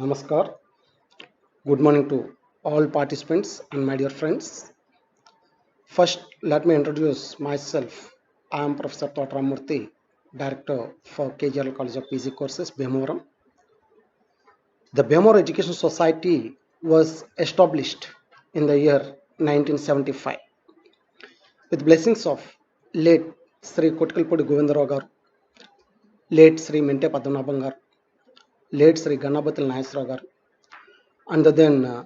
Namaskar. Good morning to all participants and my dear friends. First, let me introduce myself. I am Professor Totramurthy, Director for KGL College of PG Courses, Bhimavaram. The Bhimavaram Education Society was established in the year 1975 with blessings of late Sri Kotkalpudi Govindarao garu, late Sri Mente Padmanabhan garu, late Sri Gannabatil Nageswara garu, and then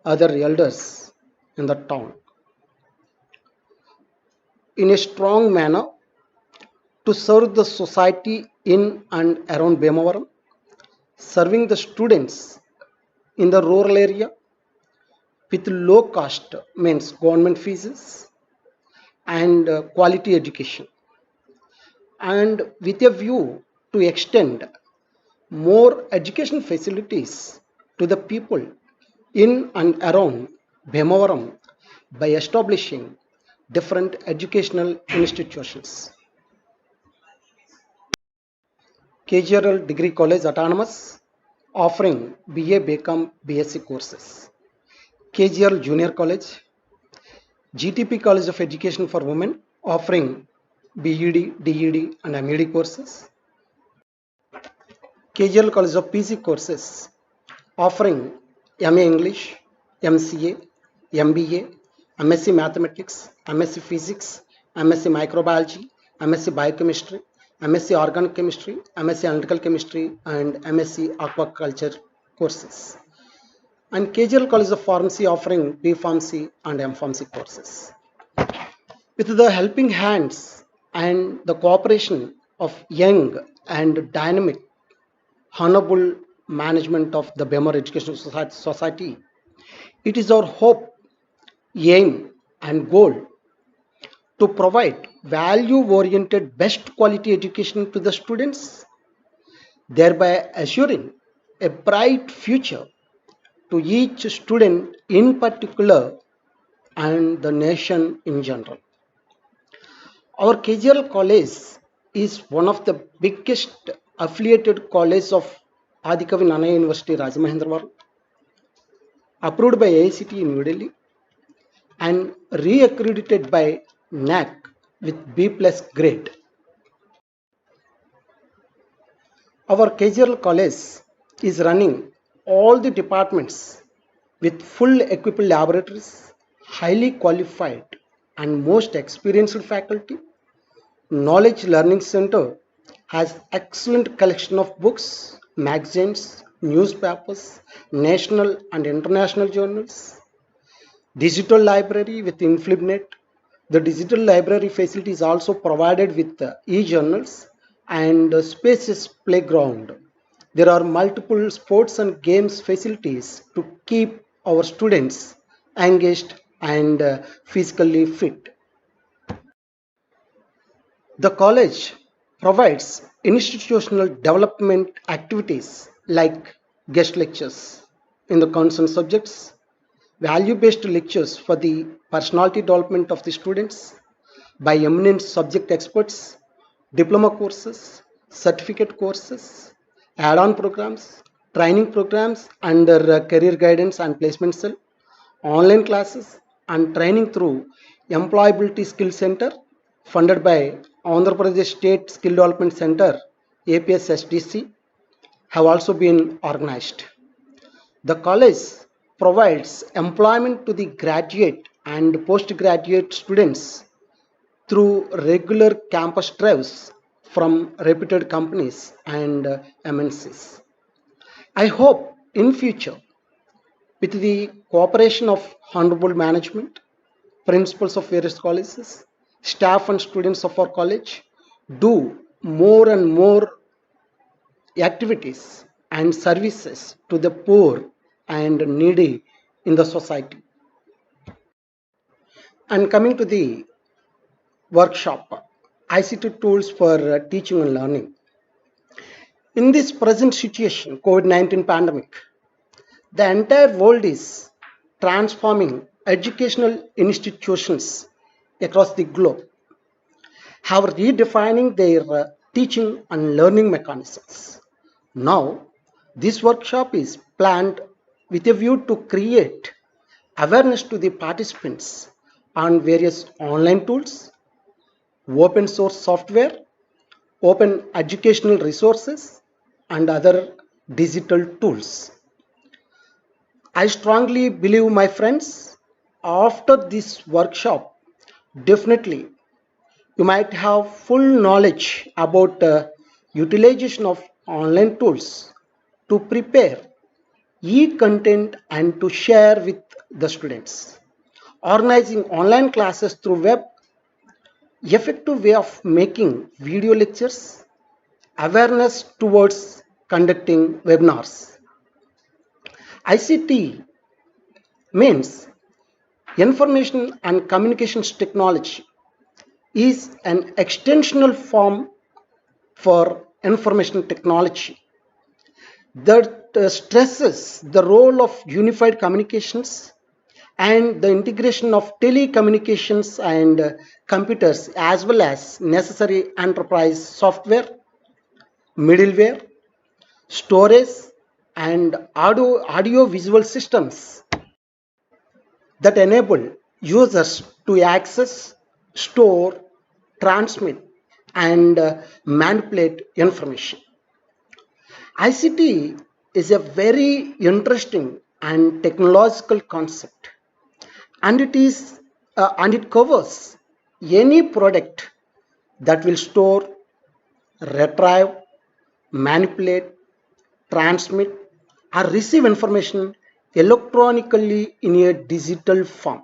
other elders in the town. In a strong manner to serve the society in and around Bhimavaram, serving the students in the rural area with low cost means government fees and quality education, and with a view to extend more education facilities to the people in and around Bhimavaram by establishing different educational institutions. KGRL Degree College Autonomous offering BA, BCom, BSc courses. KGRL Junior College, GTP College of Education for Women offering BEd, DEd and MEd courses. KGRL College of PG courses offering MA English, MCA, MBA, MSc Mathematics, MSc Physics, MSc Microbiology, MSc Biochemistry, MSc Organic Chemistry, MSc Analytical Chemistry and MSc Aquaculture courses. And KGL College of Pharmacy offering B.Pharmacy and M.Pharmacy courses. With the helping hands and the cooperation of young and dynamic honorable management of the Bhimavaram Educational Society, it is our hope, aim and goal to provide value-oriented best quality education to the students, thereby assuring a bright future to each student in particular and the nation in general. Our KGL college is one of the biggest affiliated colleges of Adikavi Nannaya University, Rajamahendravaram, approved by AICT in New Delhi and re-accredited by NAC with B+ grade. Our KGL college is running all the departments with full equipped laboratories, highly qualified and most experienced faculty. Knowledge Learning Center has excellent collection of books, magazines, newspapers, national and international journals. Digital library with InflibNet. The digital library facility is also provided with e-journals and spacious playground. There are multiple sports and games facilities to keep our students engaged and physically fit. The college provides institutional development activities like guest lectures in the concerned subjects, value-based lectures for the personality development of the students by eminent subject experts, diploma courses, certificate courses, add-on programs, training programs under career guidance and placement cell, online classes and training through Employability Skill Center funded by Andhra Pradesh State Skill Development Center APS SDC have also been organized. The college provides employment to the graduate and postgraduate students through regular campus drives from reputed companies and MNCs. I hope in future, with the cooperation of honorable management, principals of various colleges, staff and students of our college, do more and more activities and services to the poor and needy in the society. And coming to the workshop, ICT tools for teaching and learning. In this present situation, COVID-19 pandemic, the entire world is transforming educational institutions across the globe, have redefining their teaching and learning mechanisms. Now, This workshop is planned with a view to create awareness to the participants on various online tools, open source software, open educational resources, and other digital tools. I strongly believe, my friends, after this workshop, definitely you might have full knowledge about utilization of online tools to prepare e-content and to share with the students. Organizing online classes through web, effective way of making video lectures, awareness towards conducting webinars. ICT means information and communications technology is an extensional form for information technology that stresses the role of unified communications and the integration of telecommunications and computers, as well as necessary enterprise software, middleware, storage, and audio visual systems that enable users to access, store, transmit, and manipulate information. ICT is a very interesting and technological concept, and it covers any product that will store, retrieve, manipulate, transmit, or receive information electronically in a digital form.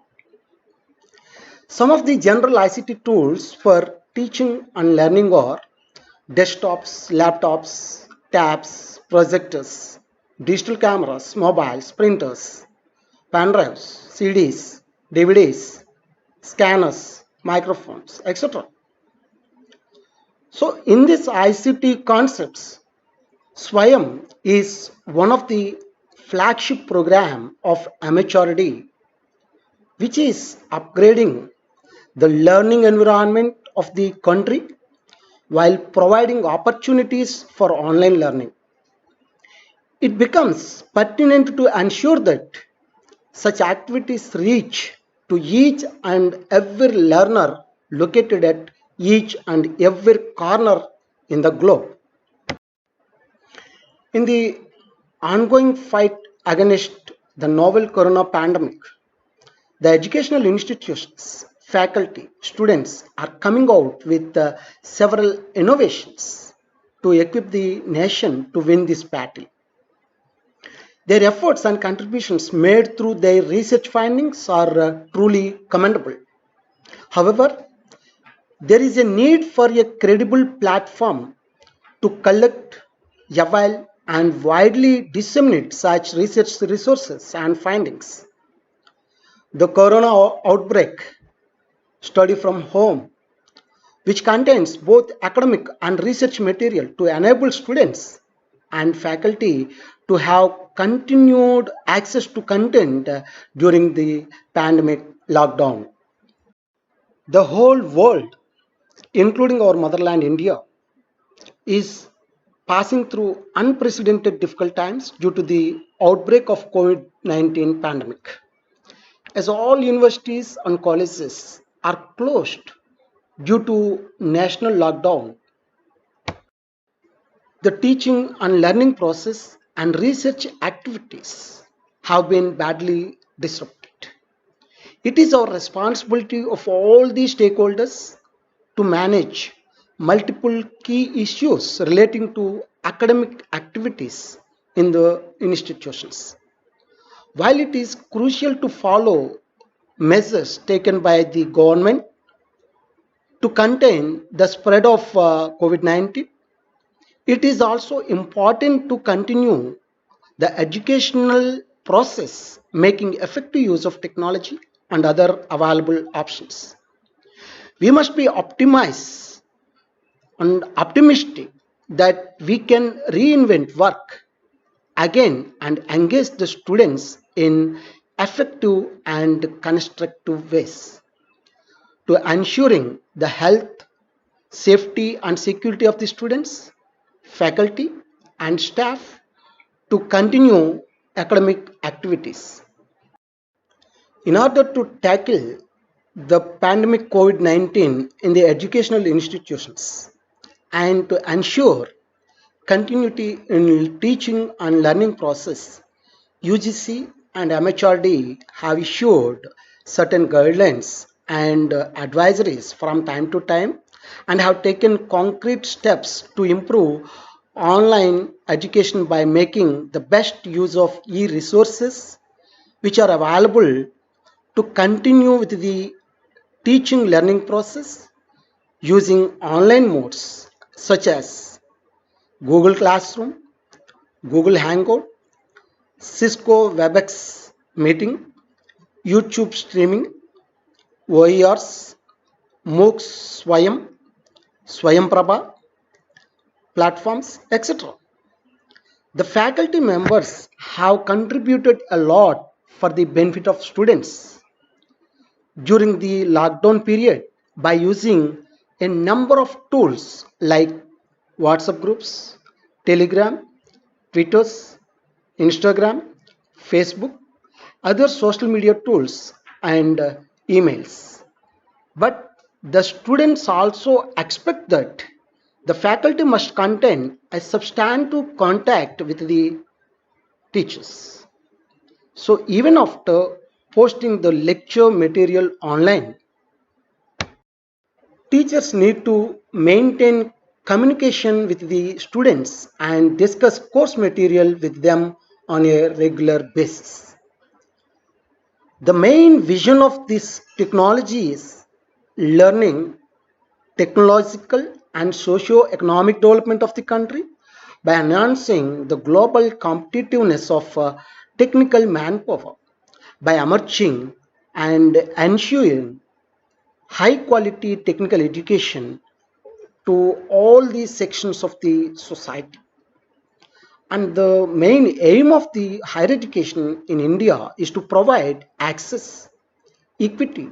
Some of the general ICT tools for teaching and learning are desktops, laptops, tabs, projectors, digital cameras, mobiles, printers, pen drives, CDs, DVDs, scanners, microphones, etc. So, in this ICT concepts, Swayam is one of the flagship program of MHRD, which is upgrading the learning environment of the country while providing opportunities for online learning. It becomes pertinent to ensure that such activities reach to each and every learner located at each and every corner in the globe. In the ongoing fight against the novel corona pandemic, the educational institutions, faculty, students are coming out with several innovations to equip the nation to win this battle. Their efforts and contributions made through their research findings are truly commendable. However, there is a need for a credible platform to collect, evaluate, and widely disseminate such research resources and findings. The corona outbreak study from home, which contains both academic and research material to enable students and faculty to have continued access to content during the pandemic lockdown. The whole world, including our motherland India, is passing through unprecedented difficult times due to the outbreak of COVID-19 pandemic. As all universities and colleges are closed due to national lockdown, the teaching and learning process and research activities have been badly disrupted. It is our responsibility of all the stakeholders to manage multiple key issues relating to academic activities in the institutions. While it is crucial to follow measures taken by the government to contain the spread of COVID 19, it is also important to continue the educational process, making effective use of technology and other available options. We must be optimized and optimistic that we can reinvent work again and engage the students in effective and constructive ways to ensuring the health, safety, and security of the students, faculty, and staff, to continue academic activities. In order to tackle the pandemic COVID 19 in the educational institutions and to ensure continuity in teaching and learning process, UGC and MHRD have issued certain guidelines and advisories from time to time and have taken concrete steps to improve online education by making the best use of e-resources which are available to continue with the teaching learning process using online modes such as Google Classroom, Google Hangout, Cisco WebEx meeting, YouTube streaming, OERs, MOOCs, Swayam Prabha platforms, etc. The faculty members have contributed a lot for the benefit of students during the lockdown period by using a number of tools like WhatsApp groups, Telegram, Twitters, Instagram, Facebook, other social media tools, and emails. But the students also expect that the faculty must contain a substantive contact with the teachers. So even after posting the lecture material online, teachers need to maintain communication with the students and discuss course material with them on a regular basis. The main vision of this technology is learning, technological and socio-economic development of the country by enhancing the global competitiveness of technical manpower by emerging and ensuring high quality technical education to all these sections of the society. And the main aim of the higher education in India is to provide access, equity,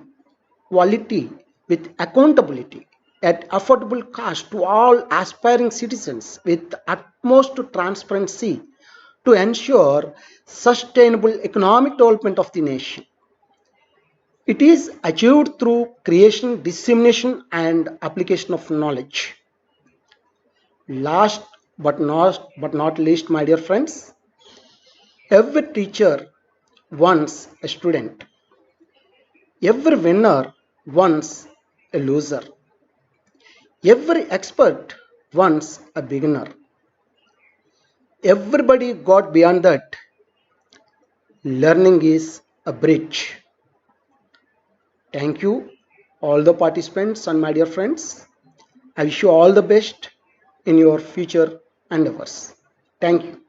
quality with accountability at affordable cost to all aspiring citizens with utmost transparency to ensure sustainable economic development of the nation. It is achieved through creation, dissemination, and application of knowledge. Last but not least, my dear friends, every teacher wants a student. Every winner wants a loser. Every expert wants a beginner. Everybody got beyond that. Learning is a bridge. Thank you, all the participants and my dear friends. I wish you all the best in your future endeavors. Thank you.